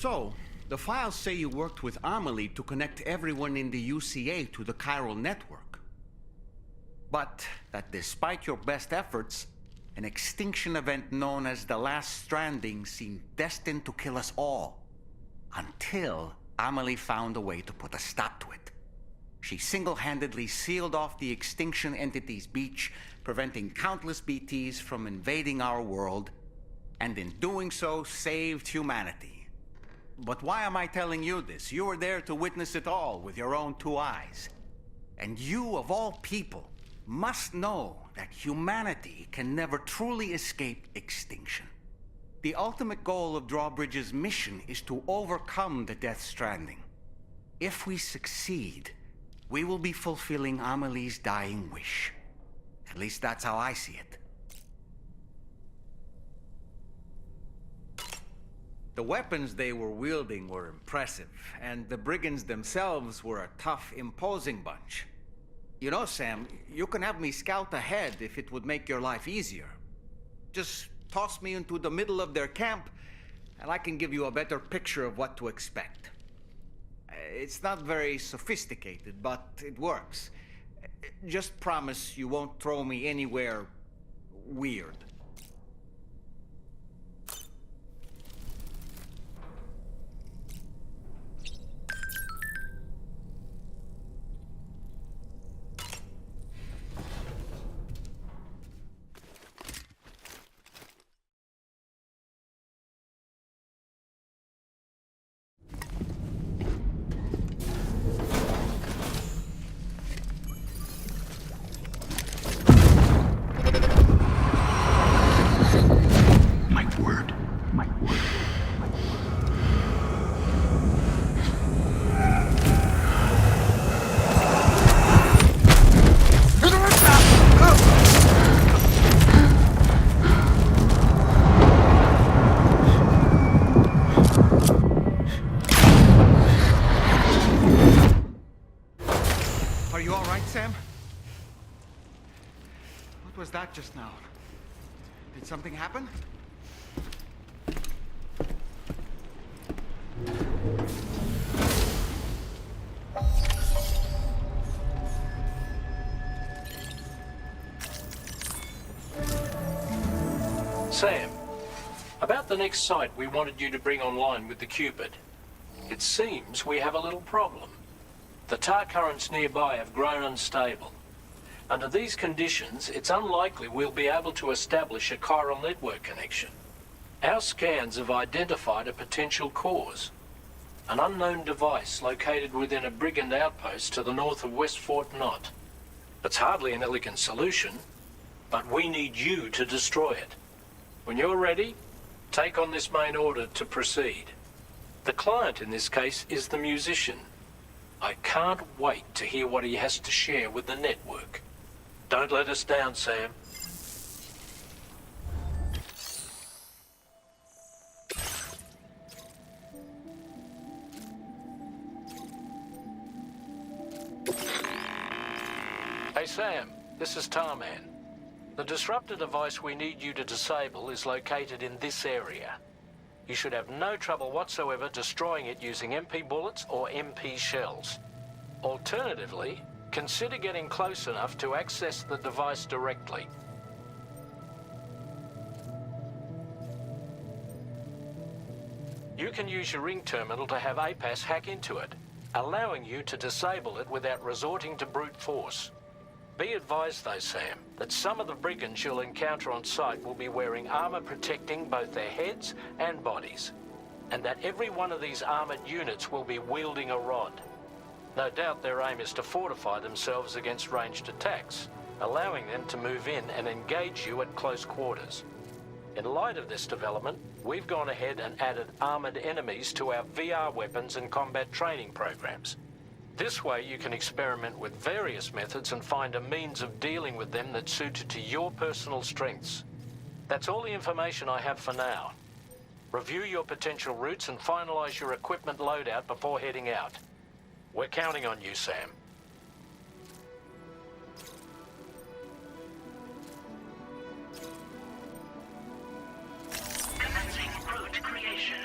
So, the files say you worked with Amelie to connect everyone in the UCA to the chiral network. But that despite your best efforts, an extinction event known as the Last Stranding seemed destined to kill us all. Until Amelie found a way to put a stop to it. She single-handedly sealed off the extinction entity's beach, preventing countless BTs from invading our world, and in doing so, saved humanity. But why am I telling you this? You were there to witness it all with your own two eyes. And you, of all people, must know that humanity can never truly escape extinction. The ultimate goal of Drawbridge's mission is to overcome the Death Stranding. If we succeed, we will be fulfilling Amelie's dying wish. At least that's how I see it. The weapons they were wielding were impressive, and the brigands themselves were a tough, imposing bunch. You know, Sam, you can have me scout ahead if it would make your life easier. Just toss me into the middle of their camp, and I can give you a better picture of what to expect. It's not very sophisticated, but it works. Just promise you won't throw me anywhere weird. Sam? What was that just now? Did something happen? Sam, about the next site we wanted you to bring online with the Cupid. It seems we have a little problem. The tar currents nearby have grown unstable. Under these conditions, it's unlikely we'll be able to establish a chiral network connection. Our scans have identified a potential cause. An unknown device located within a brigand outpost to the north of West Fort Knot. It's hardly an elegant solution, but we need you to destroy it. When you're ready, take on this main order to proceed. The client in this case is the musician. I can't wait to hear what he has to share with the network. Don't let us down, Sam. Hey, Sam, this is Tarman. The disruptor device we need you to disable is located in this area. You should have no trouble whatsoever destroying it using MP bullets or MP shells. Alternatively, consider getting close enough to access the device directly. You can use your ring terminal to have APAS hack into it, allowing you to disable it without resorting to brute force. Be advised though, Sam, that some of the brigands you'll encounter on site will be wearing armor protecting both their heads and bodies, and that every one of these armored units will be wielding a rod. No doubt their aim is to fortify themselves against ranged attacks, allowing them to move in and engage you at close quarters. In light of this development, we've gone ahead and added armored enemies to our VR weapons and combat training programs. This way you can experiment with various methods and find a means of dealing with them that's suited to your personal strengths. That's all the information I have for now. Review your potential routes and finalize your equipment loadout before heading out. We're counting on you, Sam. Commencing route creation.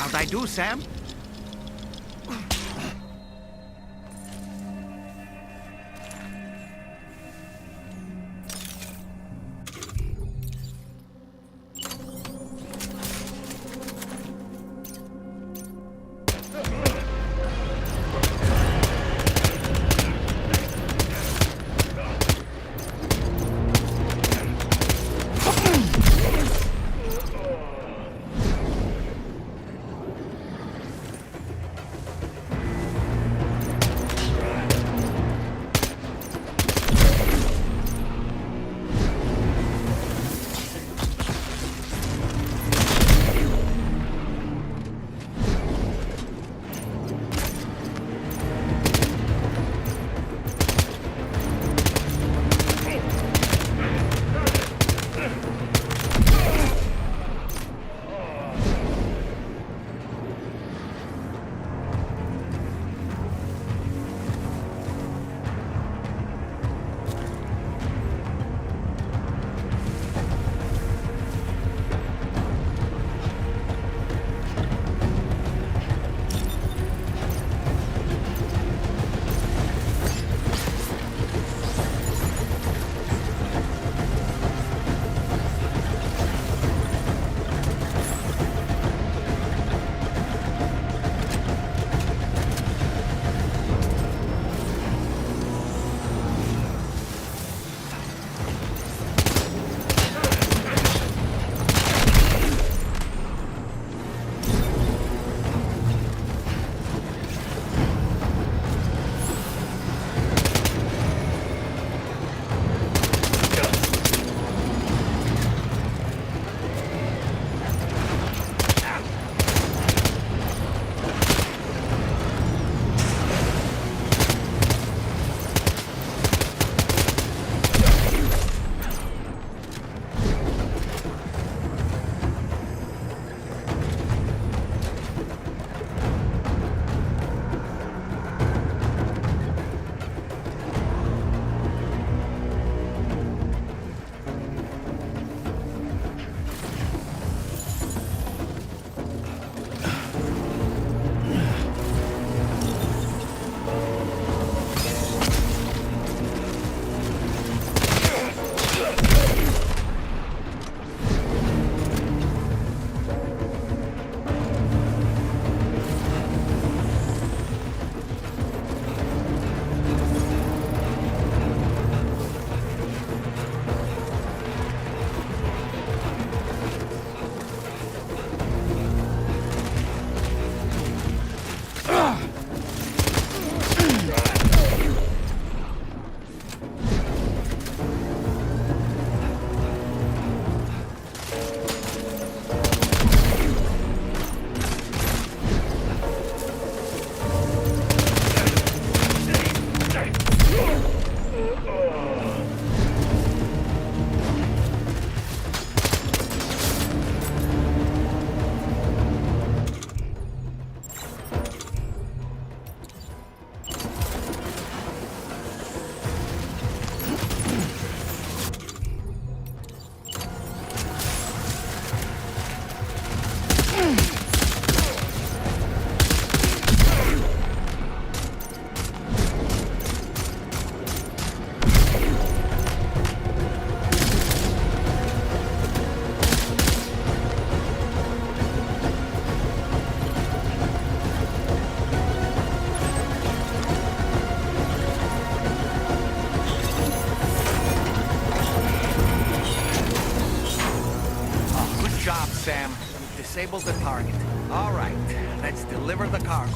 How'd I do, Sam? Sam. Disable the target. All right, let's deliver the cargo.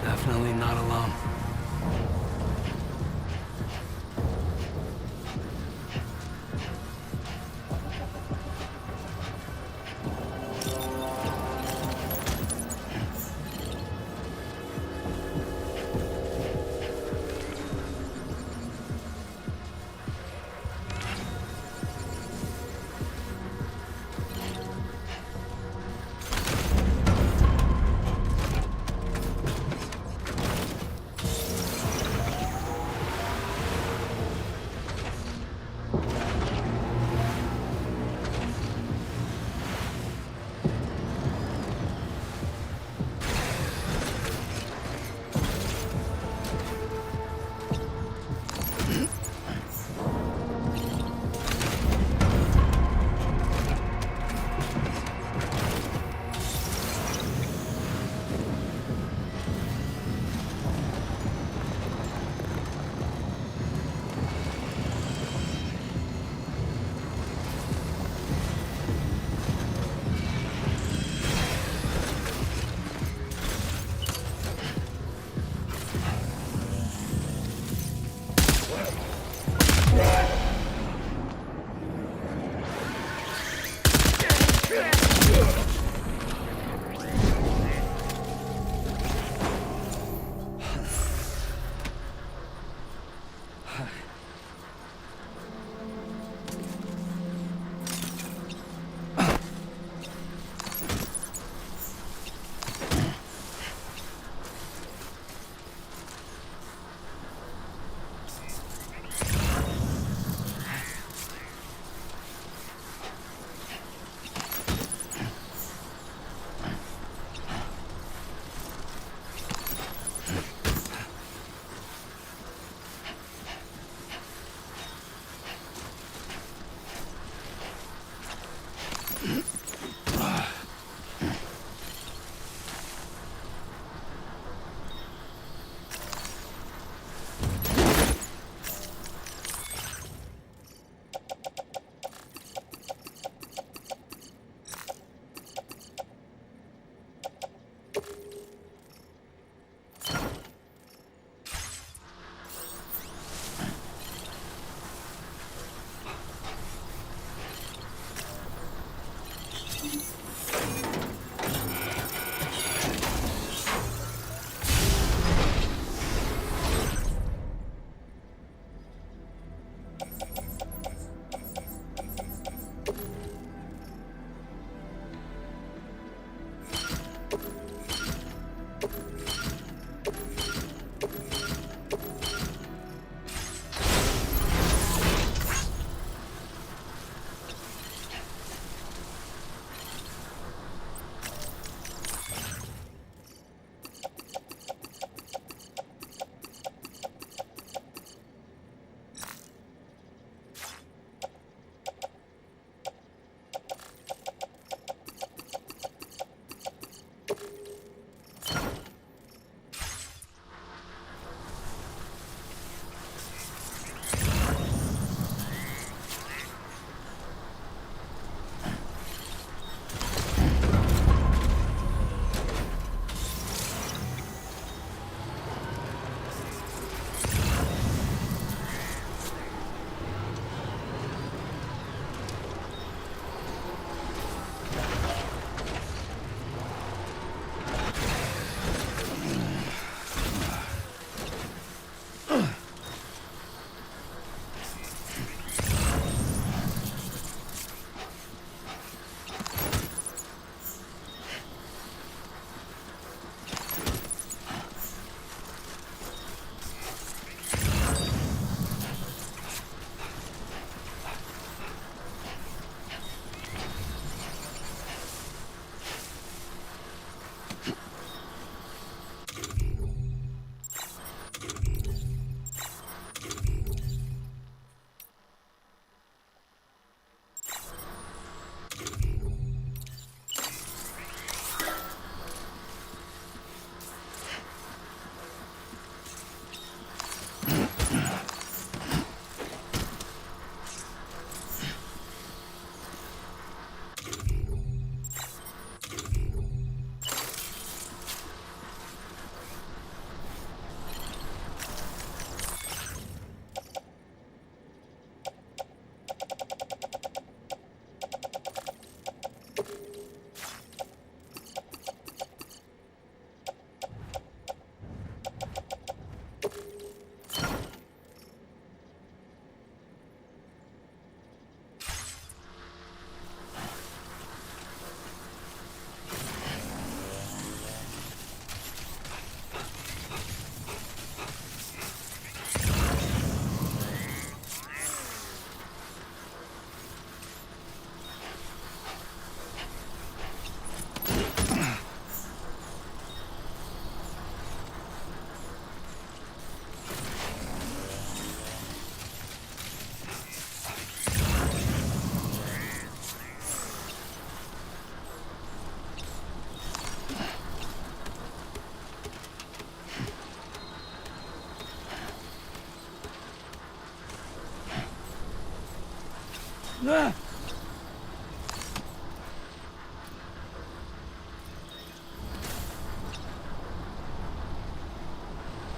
Definitely not alone.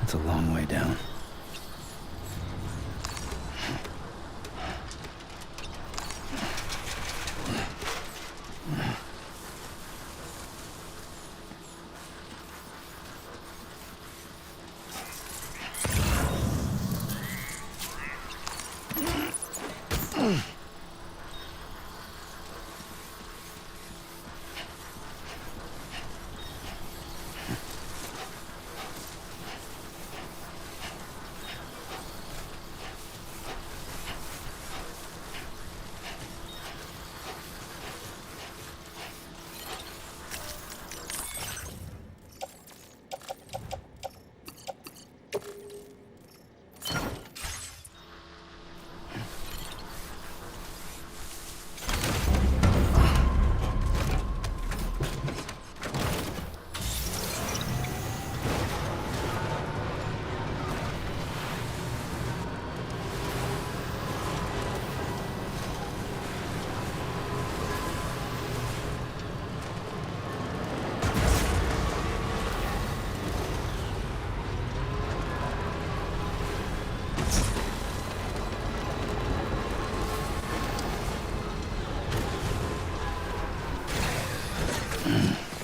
That's a long way down.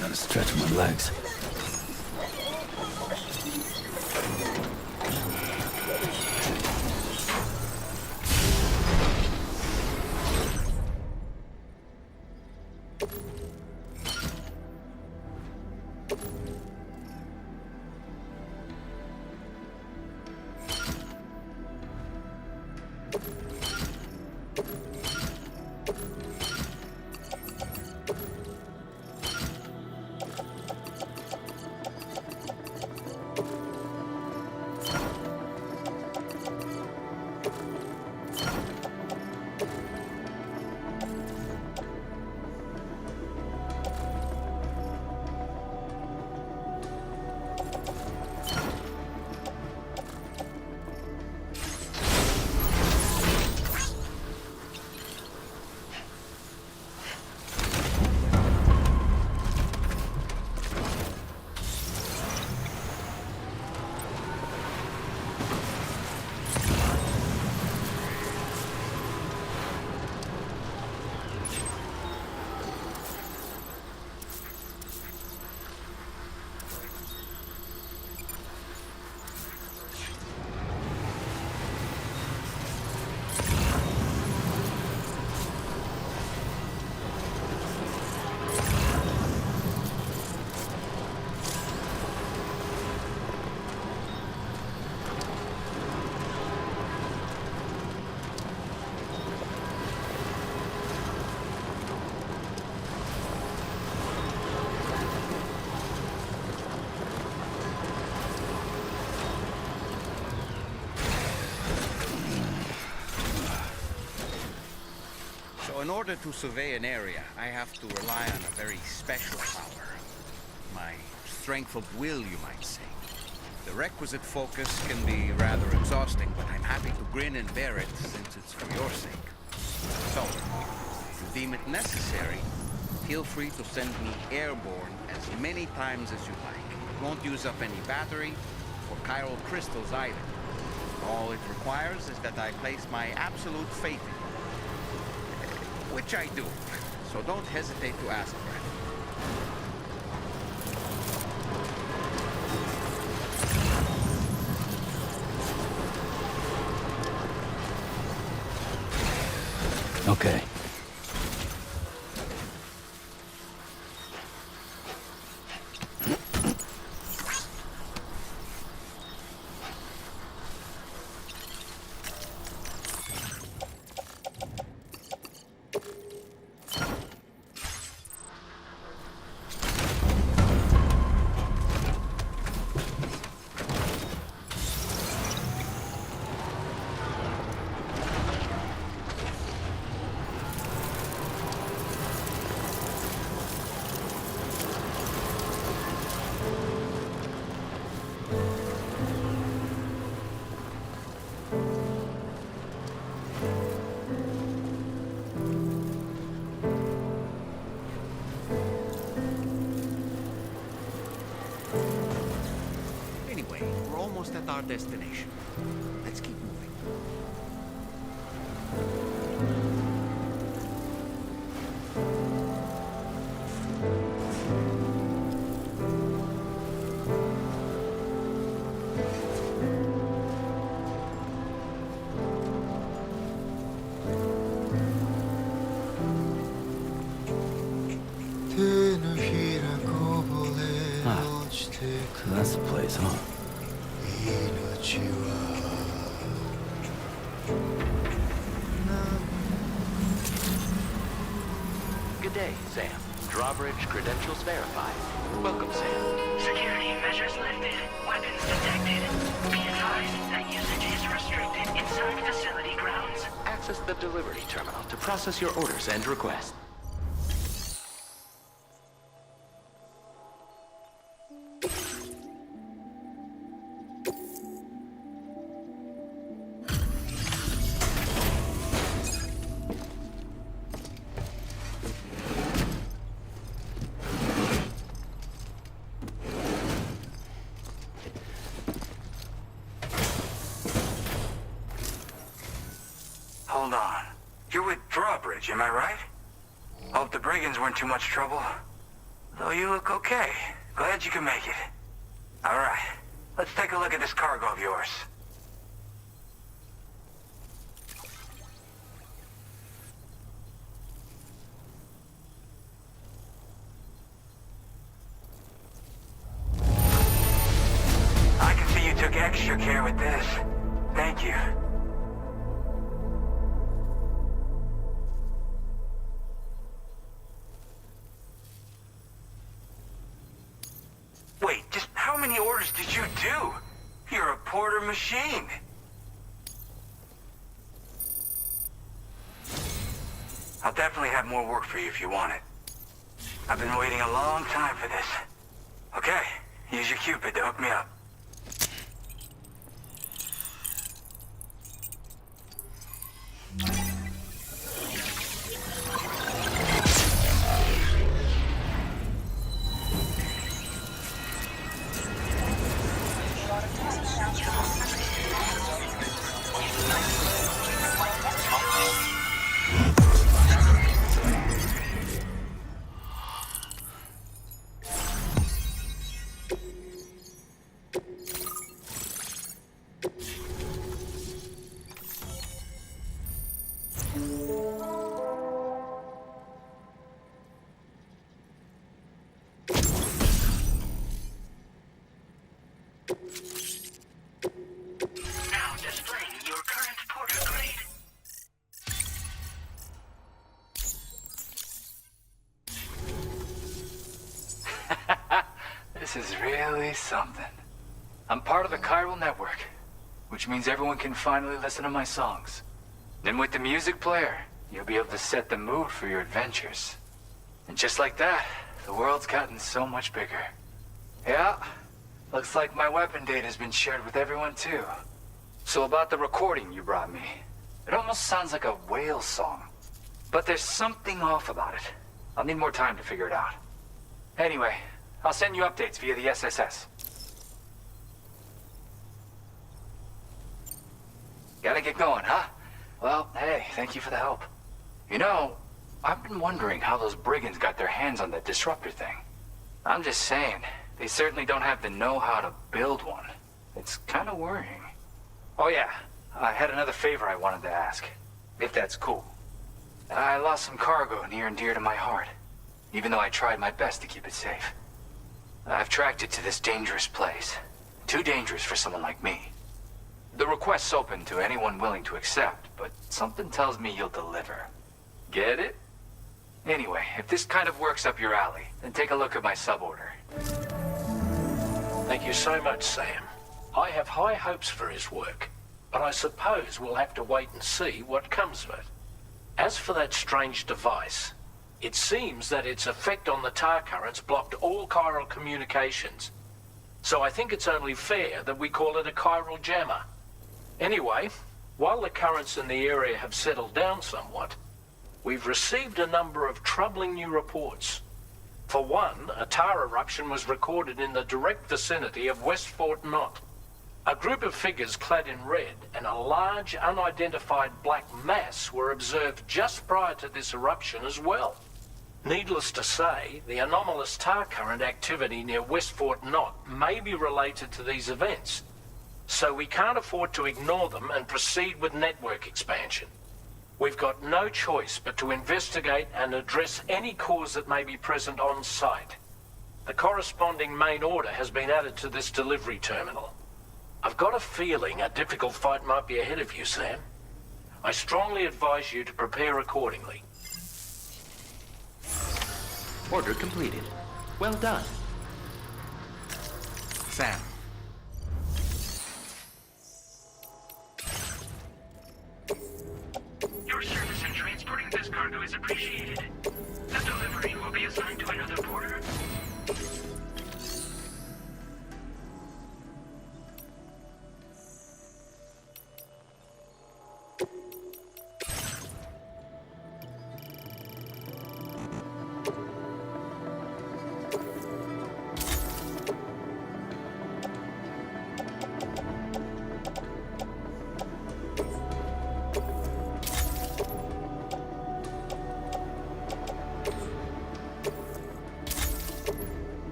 Gotta stretch my legs. In order to survey an area, I have to rely on a very special power. My strength of will, you might say. The requisite focus can be rather exhausting, but I'm happy to grin and bear it since it's for your sake. So, if you deem it necessary, feel free to send me airborne as many times as you like. It won't use up any battery or chiral crystals either. All it requires is that I place my absolute faith in you. Which I do, so don't hesitate to ask for it. Okay. almost at our destination. Let's keep moving. That's the place, huh? Good day, Sam. Drawbridge credentials verified. Welcome, Sam. Security measures lifted. Weapons detected. Be advised that usage is restricted inside facility grounds. Access the delivery terminal to process your orders and requests. Hold on. You're with Drawbridge, am I right? Hope the brigands weren't too much trouble. Though you look okay. Glad you can make it. Alright, let's take a look at this cargo of yours. I can see you took extra care with this. Thank you. Wait, just how many orders did you do? You're a porter machine. I'll definitely have more work for you if you want it. I've been waiting a long time for this. Okay, use your Cupid to hook me up. Now displaying your current porter grade. This is really something. I'm part of the chiral network, which means everyone can finally listen to my songs. And with the music player, you'll be able to set the mood for your adventures. And just like that, the world's gotten so much bigger. Yeah, looks like my weapon data has been shared with everyone too. So about the recording you brought me, it almost sounds like a whale song. But there's something off about it. I'll need more time to figure it out. Anyway, I'll send you updates via the SSS. Gotta get going, huh? Well, hey, thank you for the help. You know, I've been wondering how those brigands got their hands on that disruptor thing. I'm just saying, they certainly don't have the know-how to build one. It's kind of worrying. Oh yeah, I had another favor I wanted to ask, if that's cool. I lost some cargo near and dear to my heart, even though I tried my best to keep it safe. I've tracked it to this dangerous place. Too dangerous for someone like me. The request's open to anyone willing to accept, but something tells me you'll deliver. Get it? Anyway, if this kind of works up your alley, then take a look at my suborder. Thank you so much, Sam. I have high hopes for his work, but I suppose we'll have to wait and see what comes of it. As for that strange device, it seems that its effect on the tar currents blocked all chiral communications. So I think it's only fair that we call it a chiral jammer. Anyway, while the currents in the area have settled down somewhat, we've received a number of troubling new reports. For one, a tar eruption was recorded in the direct vicinity of West Fort Knot. A group of figures clad in red and a large unidentified black mass were observed just prior to this eruption as well. Needless to say, the anomalous tar current activity near West Fort Knot may be related to these events, so we can't afford to ignore them and proceed with network expansion. We've got no choice but to investigate and address any cause that may be present on site. The corresponding main order has been added to this delivery terminal. I've got a feeling a difficult fight might be ahead of you, Sam. I strongly advise you to prepare accordingly. Order completed. Well done. Sam. Your service in transporting this cargo is appreciated. The delivery will be assigned to another porter.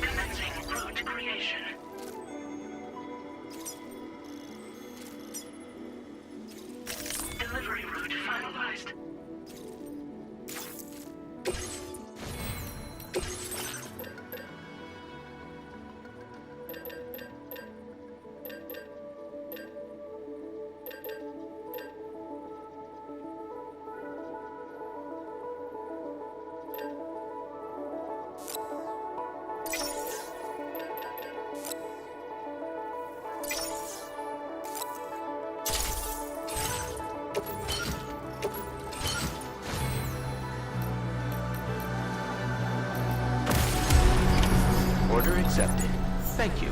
Commencing route creation. Delivery route finalized. Order accepted. Thank you.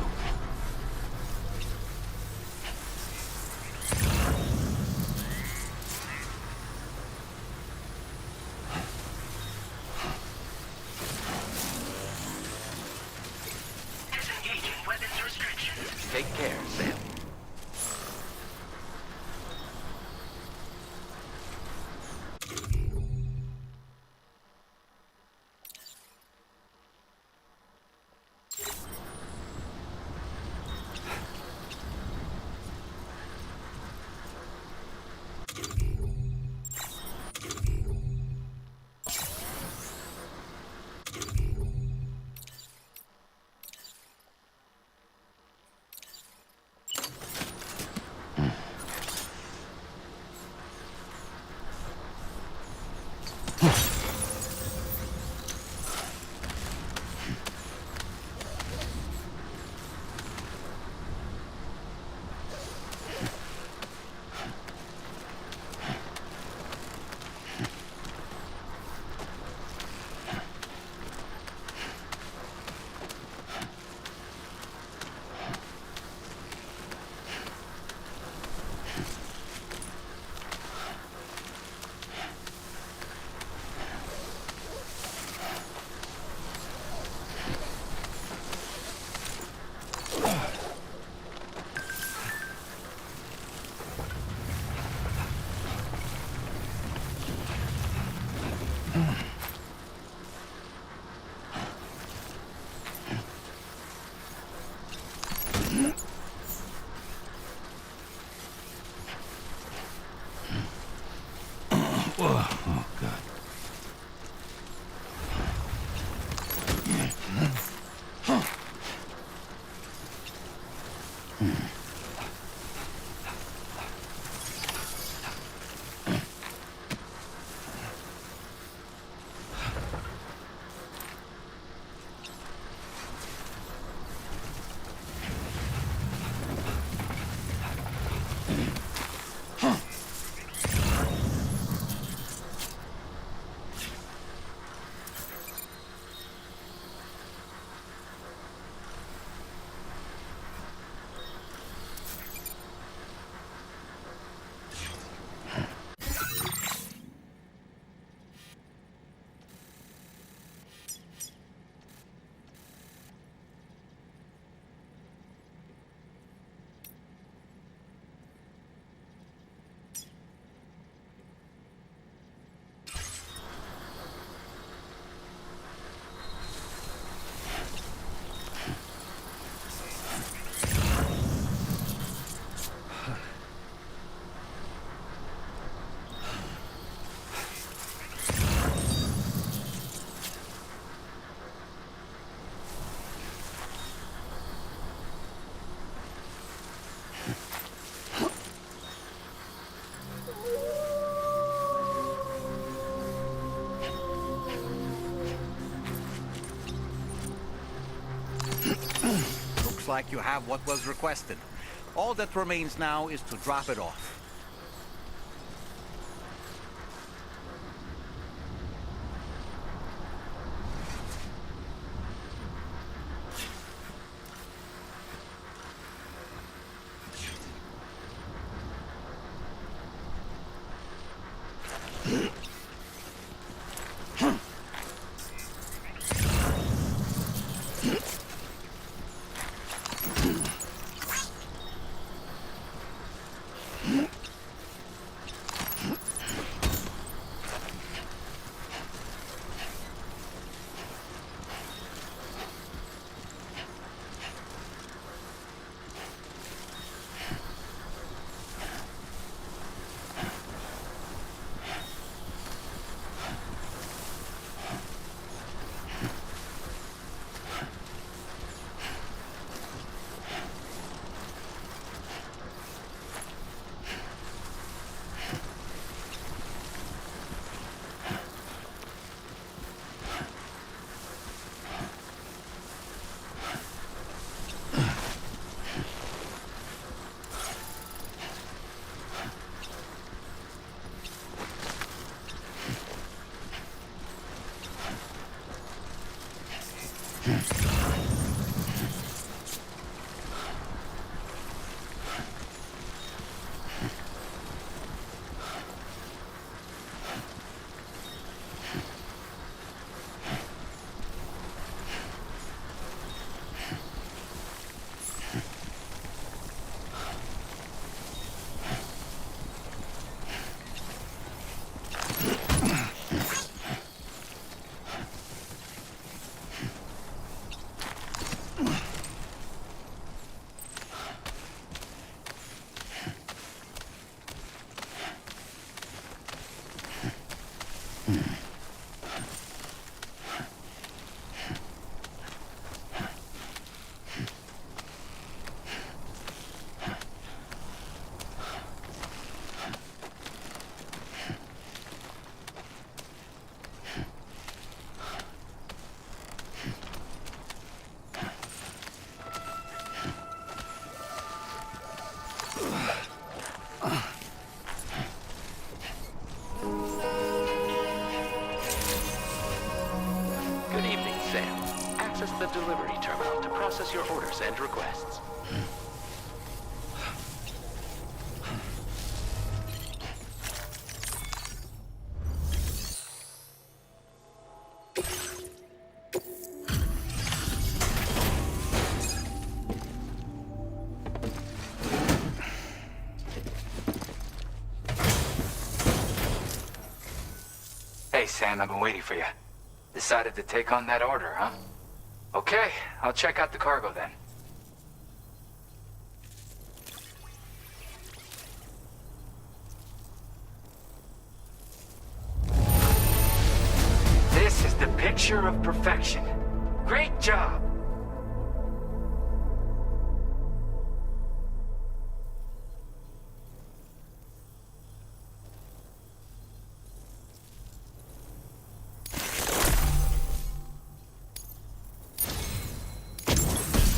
Disengaging weapons restrictions. Take care, Sam. Oh, God. Looks like you have what was requested. All that remains now is to drop it off. Good evening, Sam. Access the delivery terminal to process your orders and requests. Hey, Sam, I've been waiting for you. Decided to take on that order, huh? Okay, I'll check out the cargo then. This is the picture of perfection. Great job!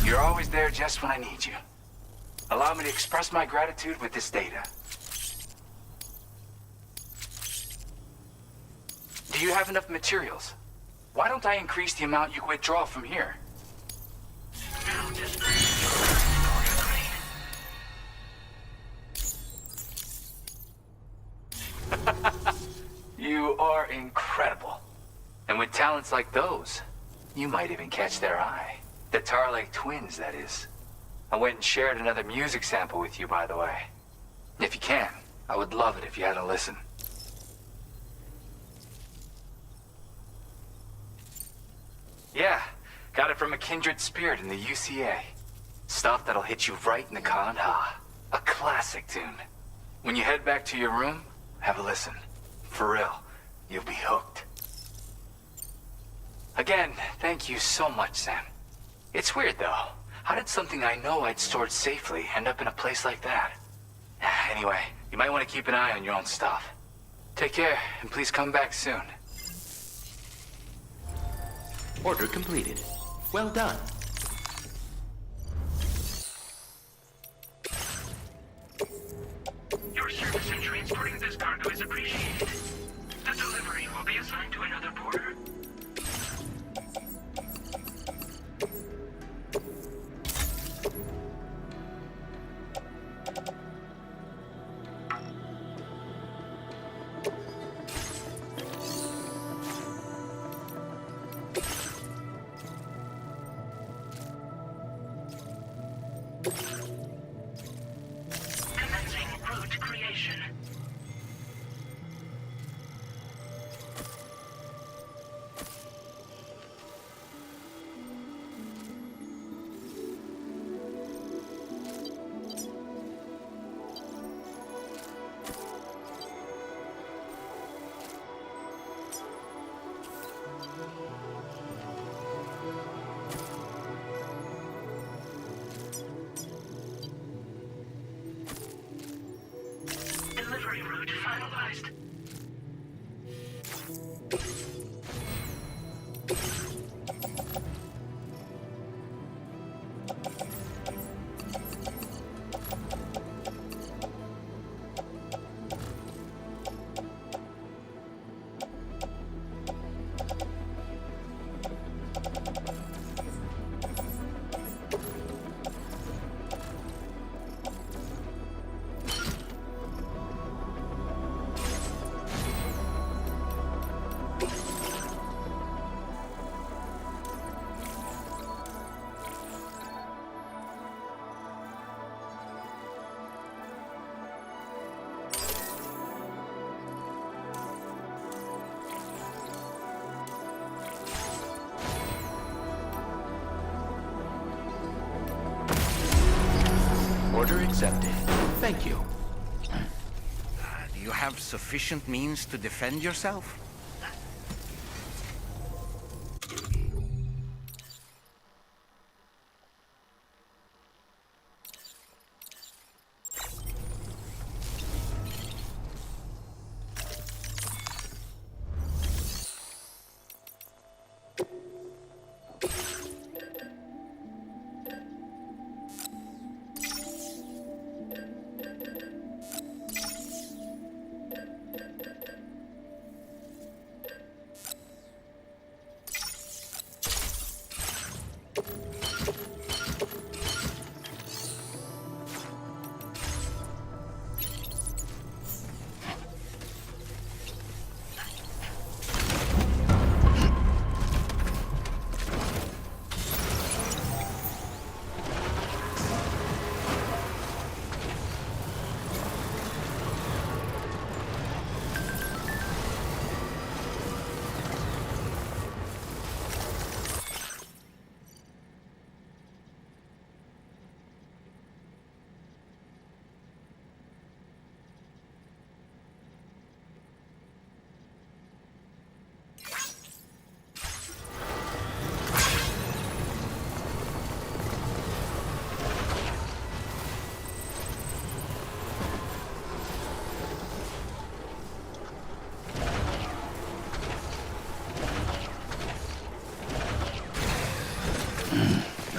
You're always there just when I need you. Allow me to express my gratitude with this data. Do you have enough materials? Why don't I increase the amount you withdraw from here? Now display your grade. You are incredible. And with talents like those, you might even catch their eye. The Tarlake twins, that is. I went and shared another music sample with you, by the way. If you can, I would love it if you had a listen. Yeah, got it from a kindred spirit in the UCA. Stuff that'll hit you right in the con ha. A classic tune. When you head back to your room, have a listen. For real, you'll be hooked. Again, thank you so much, Sam. It's weird, though. How did something I know I'd stored safely end up in a place like that? Anyway, you might want to keep an eye on your own stuff. Take care, and please come back soon. Order completed. Well done. Your service in transporting this cargo is appreciated. The delivery will be assigned to another porter. Commencing route creation. Delivery route finalized. Order accepted. Thank you. Do you have sufficient means to defend yourself?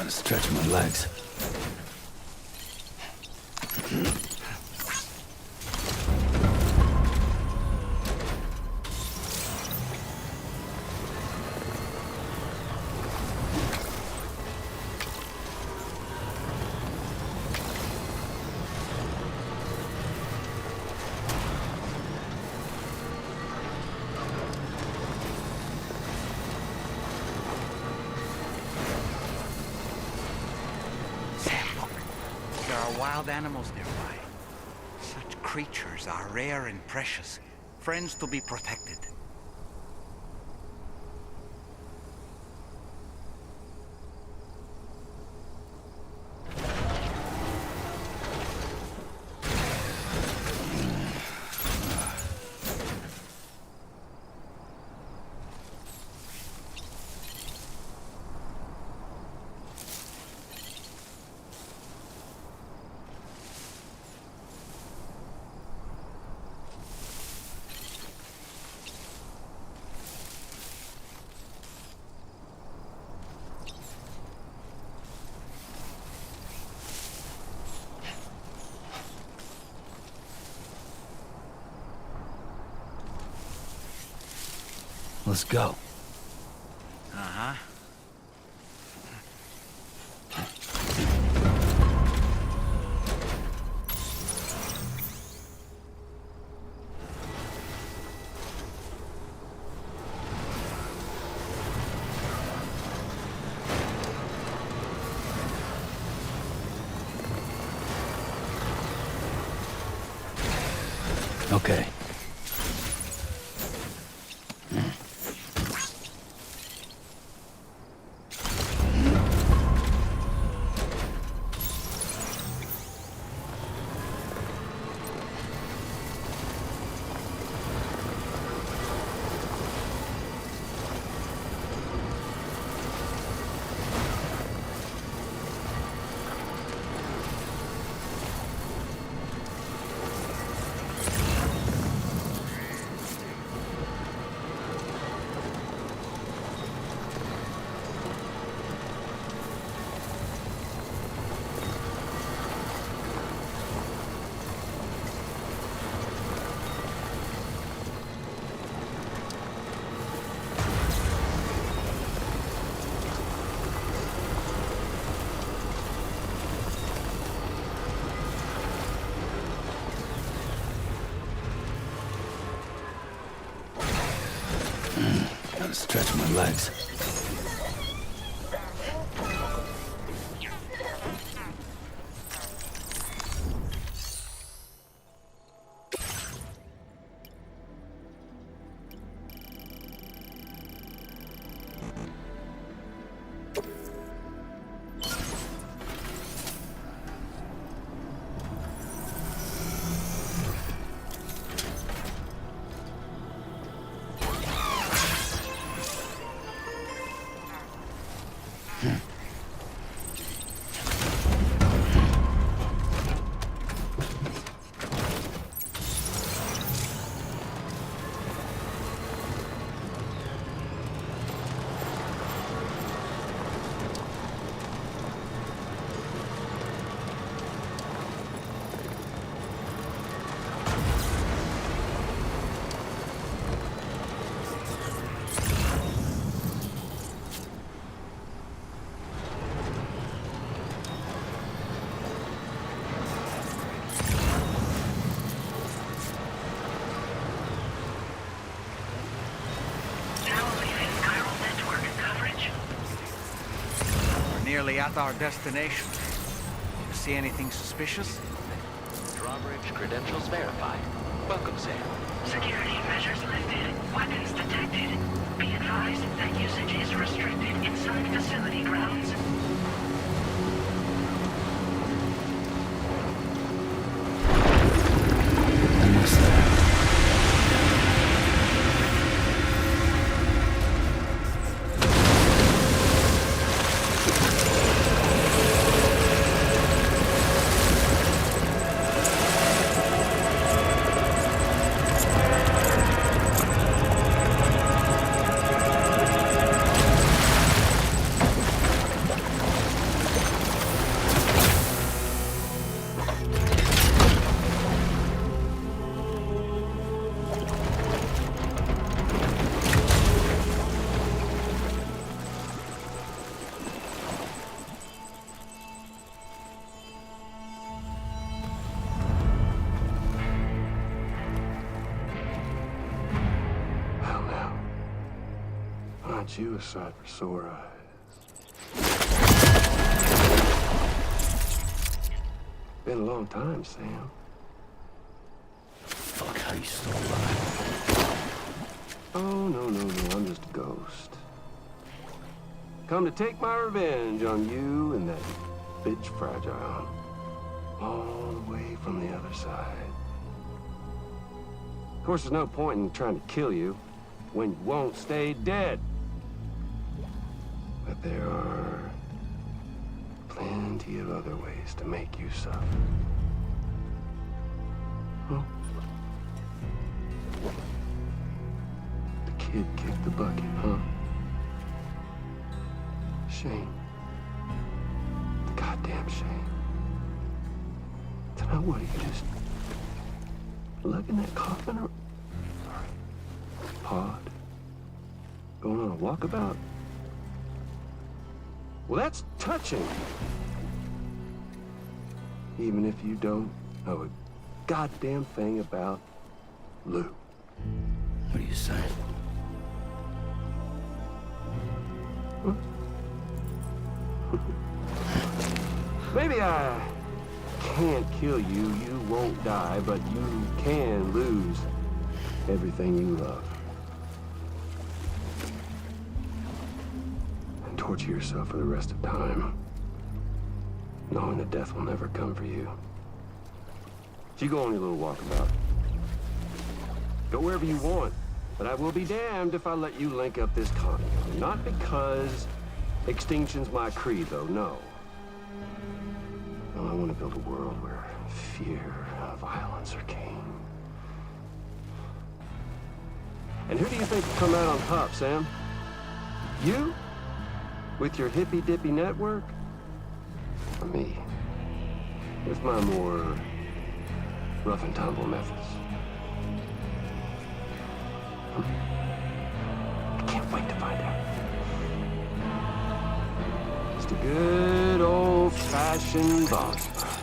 Gotta stretch my legs. There are wild animals nearby. Such creatures are rare and precious, friends to be protected. Let's go. Uh-huh. Okay. Gotta stretch my legs. Nearly at our destination. You see anything suspicious? Drawbridge credentials verified. Welcome, Sam. Security measures lifted. Weapons detected. Be advised that usage is restricted inside facility grounds. Almost there. Aren't you a sight for sore eyes? Been a long time, Sam. Fuck, how you still alive? Oh, no, I'm just a ghost. Come to take my revenge on you and that bitch Fragile. All the way from the other side. Of course, there's no point in trying to kill you when you won't stay dead. But there are plenty of other ways to make you suffer. Huh? The kid kicked the bucket, huh? Shame. The goddamn shame. Now what, are you just lugging that coffin or... Sorry. Pod? Going on a walkabout? Well, that's touching. Even if you don't know a goddamn thing about Lou. What are you saying? Huh? Maybe I can't kill you, you won't die, but you can lose everything you love. And torture yourself for the rest of time, knowing that death will never come for you. So you go on your little walkabout. Go wherever you want, but I will be damned if I let you link up this continent. Not because extinction's my creed, though, no. Well, I want to build a world where fear and violence are king. And who do you think will come out on top, Sam? You? With your hippy-dippy network? Or me? With my more rough and tumble methods? I can't wait to find out. Just a good old-fashioned boss fight.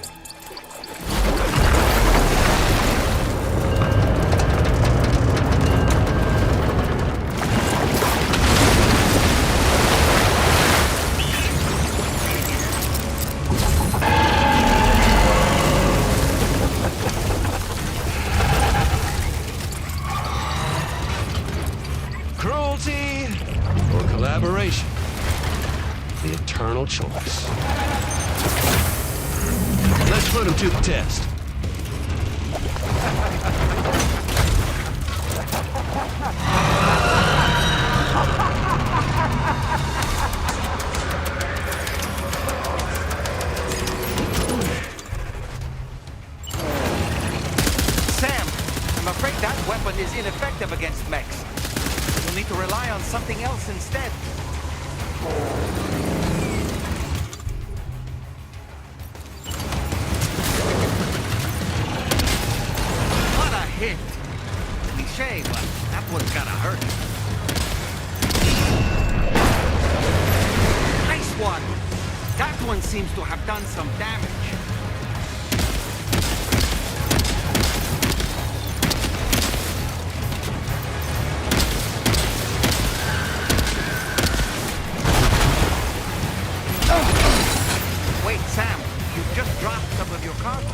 Cruelty or collaboration? The eternal choice. Let's put him to the test. Sam, I'm afraid that weapon is ineffective against mechs. You'll need to rely on something else instead. What a hit! Cliché, but that one's gotta hurt. Nice one! That one seems to have done some damage. Wait, Sam, you've just dropped some of your cargo.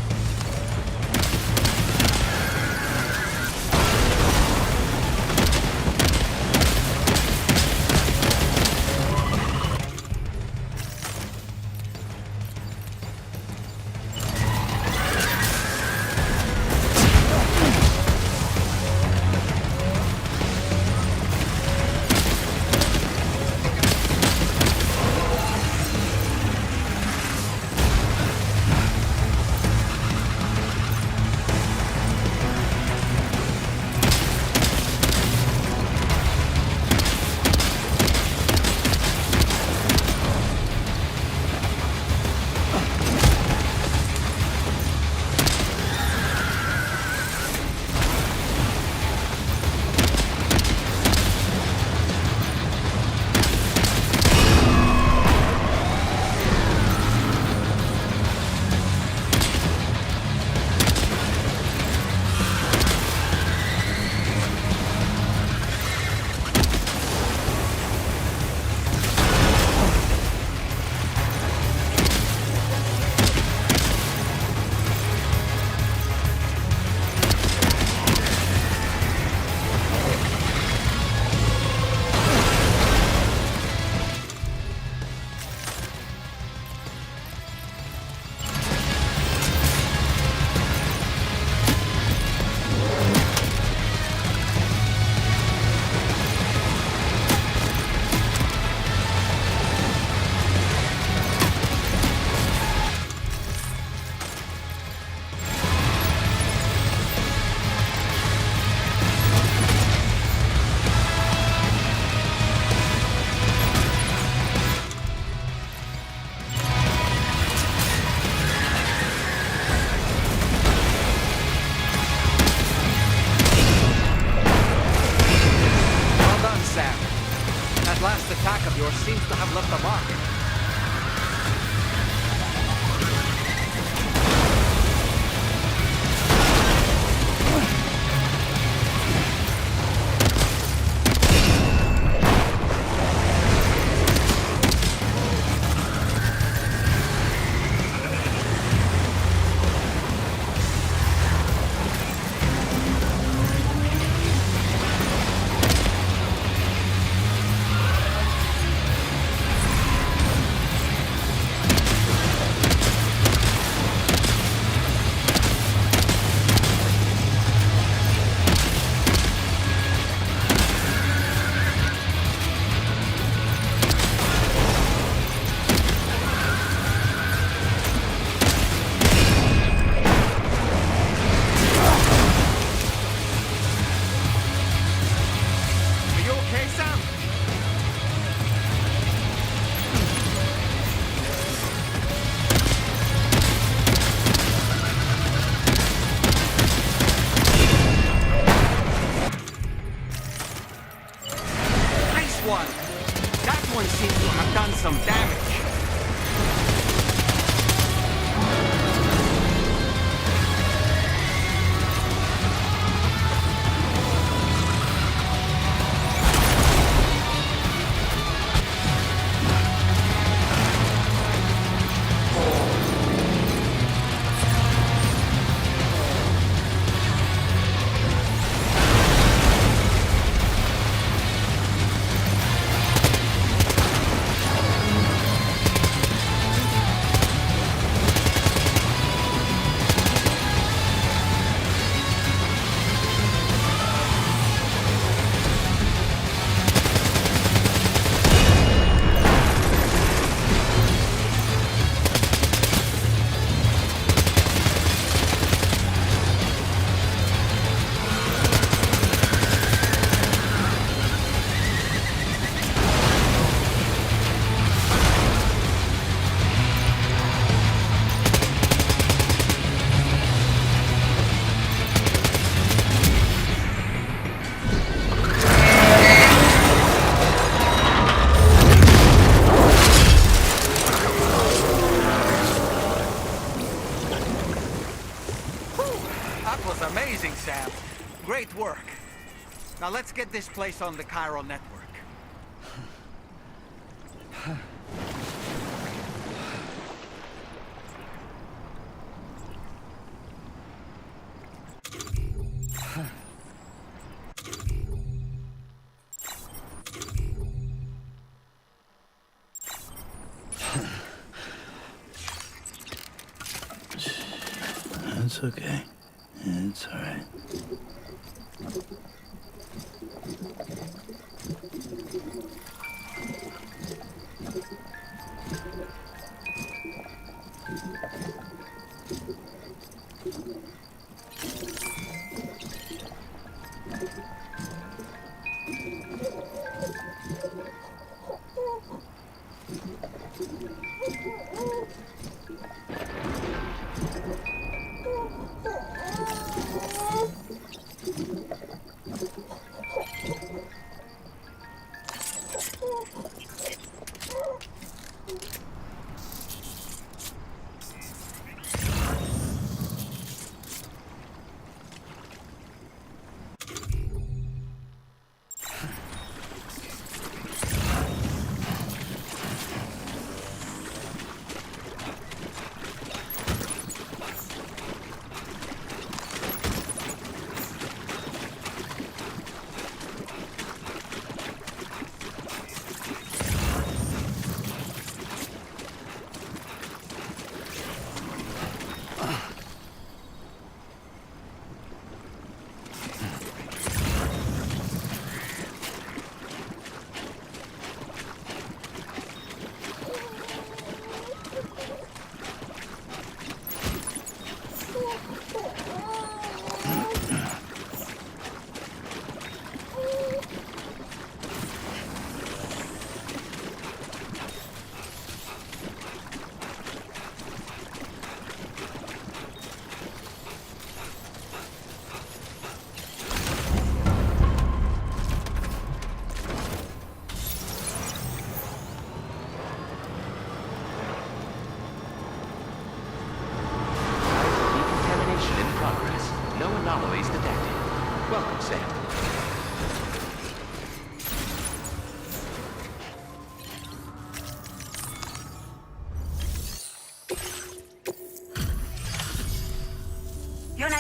That last attack of yours seems to have left a mark. That one seems to have done some damage. That was amazing, Sam. Great work. Now let's get this place on the chiral network. It's okay. It's all right.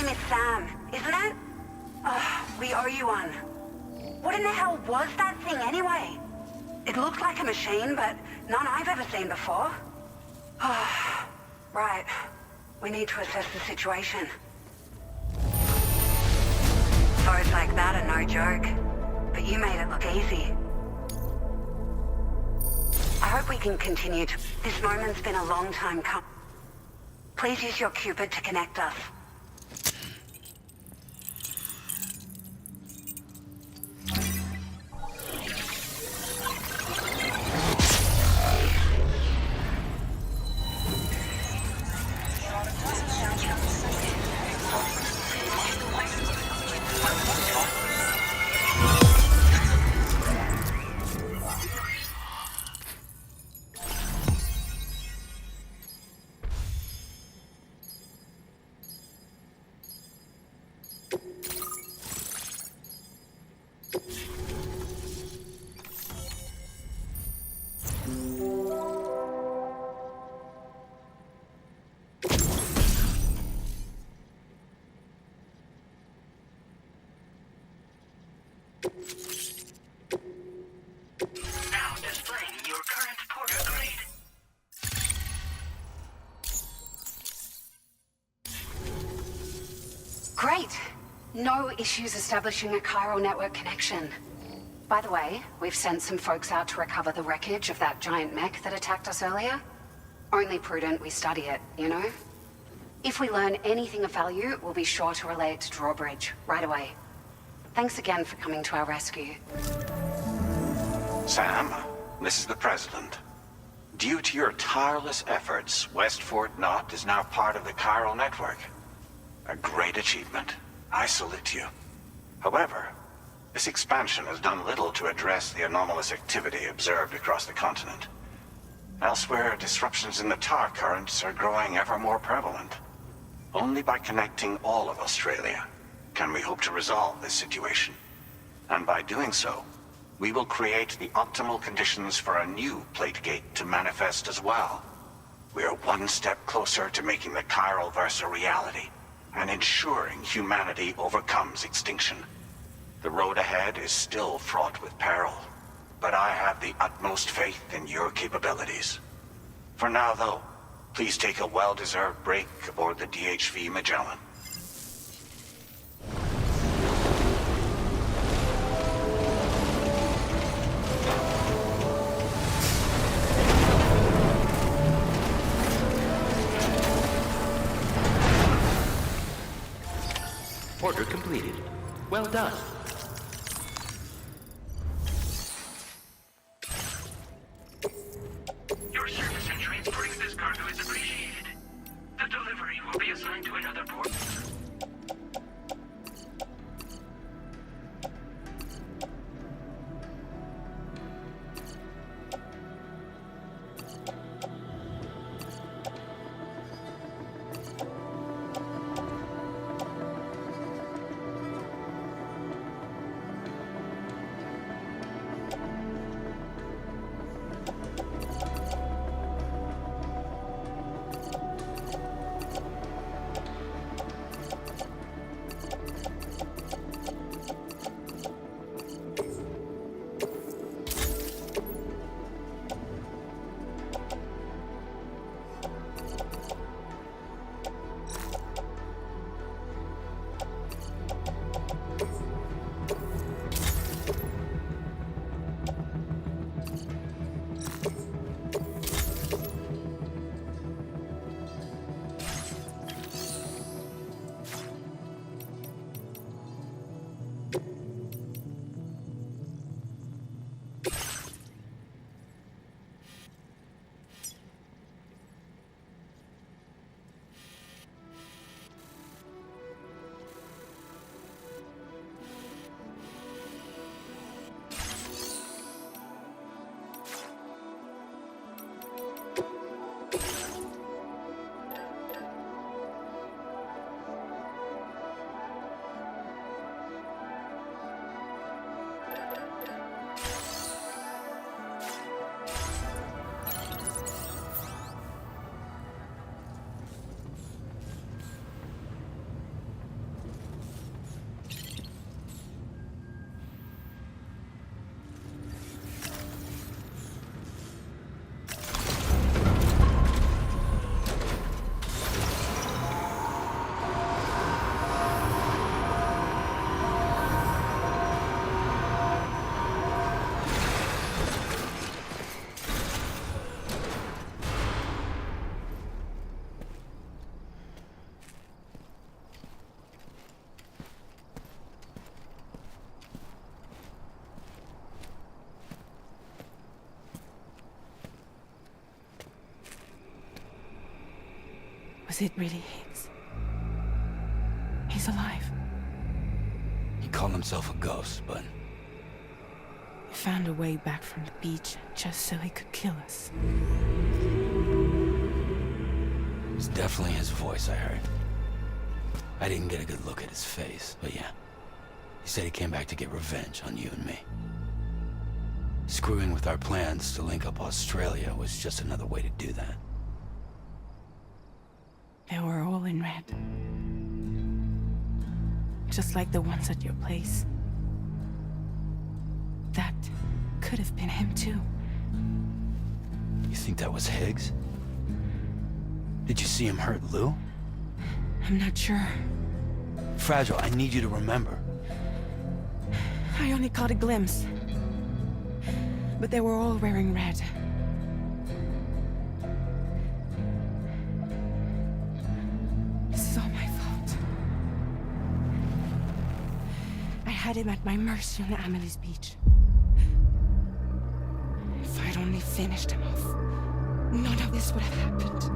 name is Sam, isn't it? We owe you one. What in the hell was that thing anyway? It looked like a machine, but none I've ever seen before. Right. We need to assess the situation. Foes like that are no joke, but you made it look easy. I hope we can continue to... This moment's been a long time coming. Please use your Cupid to connect us. Now displaying your current porter grade. Great! No issues establishing a chiral network connection. By the way, we've sent some folks out to recover the wreckage of that giant mech that attacked us earlier. Only prudent we study it, you know? If we learn anything of value, we'll be sure to relay it to Drawbridge right away. Thanks again for coming to our rescue. Sam, this is the President. Due to your tireless efforts, West Fort Knot is now part of the chiral network. A great achievement. I salute you. However, this expansion has done little to address the anomalous activity observed across the continent. Elsewhere, disruptions in the tar currents are growing ever more prevalent. Only by connecting all of Australia can we hope to resolve this situation. And by doing so, we will create the optimal conditions for a new Plategate to manifest as well. We are one step closer to making the chiral verse a reality, and ensuring humanity overcomes extinction. The road ahead is still fraught with peril, but I have the utmost faith in your capabilities. For now, though, please take a well-deserved break aboard the DHV Magellan. Order completed. Well done. Your service in transporting this cargo is appreciated. The delivery will be assigned to another port. Was it really Higgs? He's alive. He called himself a ghost, but He found a way back from the beach just so he could kill us. it was definitely his voice I heard. I didn't get a good look at his face, but yeah. He said he came back to get revenge on you and me. Screwing with our plans to link up Australia was just another way to do that. They were all in red. Just like the ones at your place. That could have been him too. You think that was Higgs? Did you see him hurt Lou? I'm not sure. Fragile, I need you to remember. I only caught a glimpse. But they were all wearing red. This is all my fault. I had him at my mercy on Amelie's beach. If I'd only finished him off, none of this would have happened.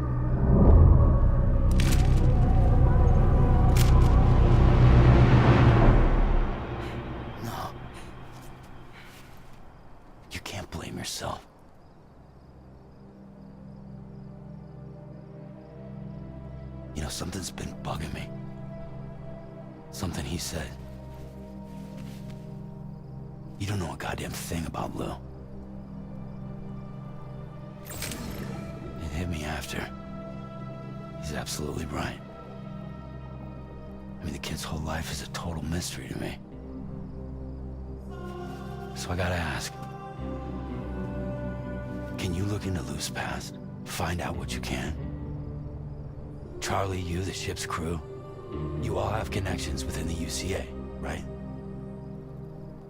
Yourself. You know, something's been bugging me. Something he said. You don't know a goddamn thing about Lou. It hit me after. He's absolutely right. I mean, the kid's whole life is a total mystery to me. So I gotta ask. Can you look into Lou's past? Find out what you can? Charlie, you, the ship's crew, you all have connections within the UCA, right?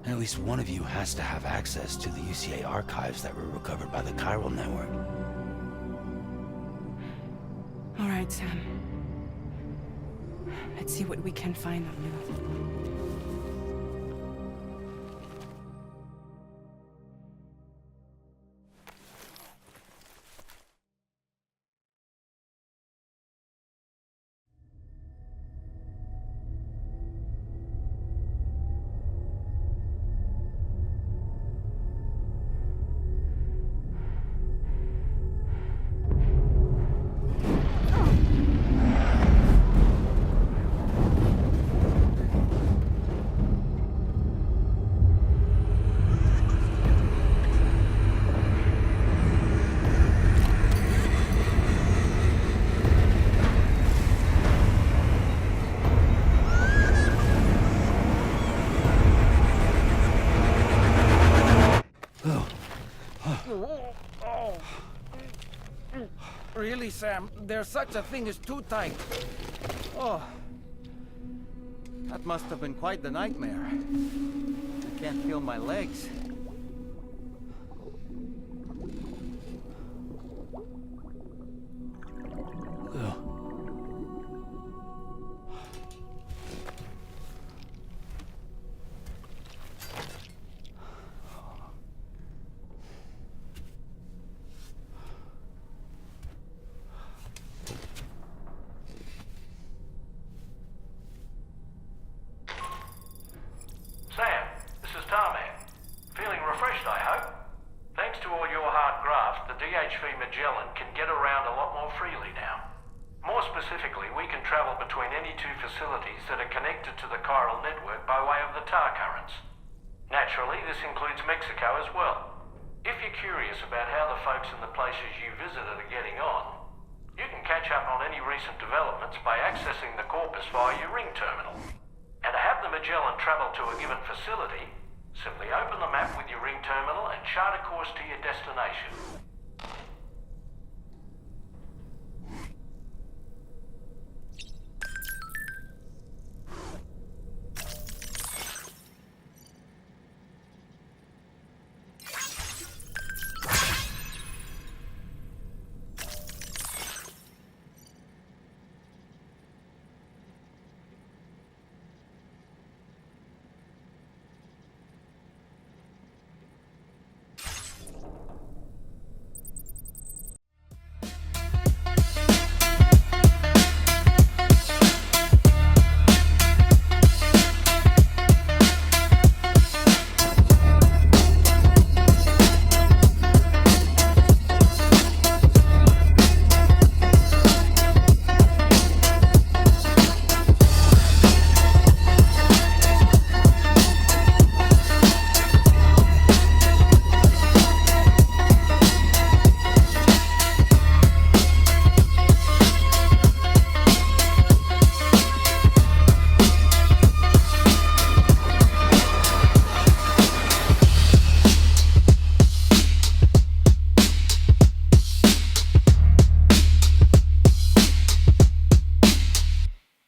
And at least one of you has to have access to the UCA archives that were recovered by the Chiral Network. All right, Sam. Let's see what we can find on Lou. Really, Sam? There's such a thing as too tight. Oh. That must have been quite the nightmare. I can't feel my legs. Sam, this is Tarman. Feeling refreshed, I hope? Thanks to all your hard graft, the DHV Magellan can get around a lot more freely now. More specifically, we can travel between any two facilities that are connected to the chiral network by way of the tar currents. Naturally, this includes Mexico as well. If you're curious about how the folks in the places you visited are getting on, you can catch up on any recent developments by accessing the corpus via your ring terminal. And to have the Magellan travel to a given facility, simply open the map with your ring terminal and chart a course to your destination.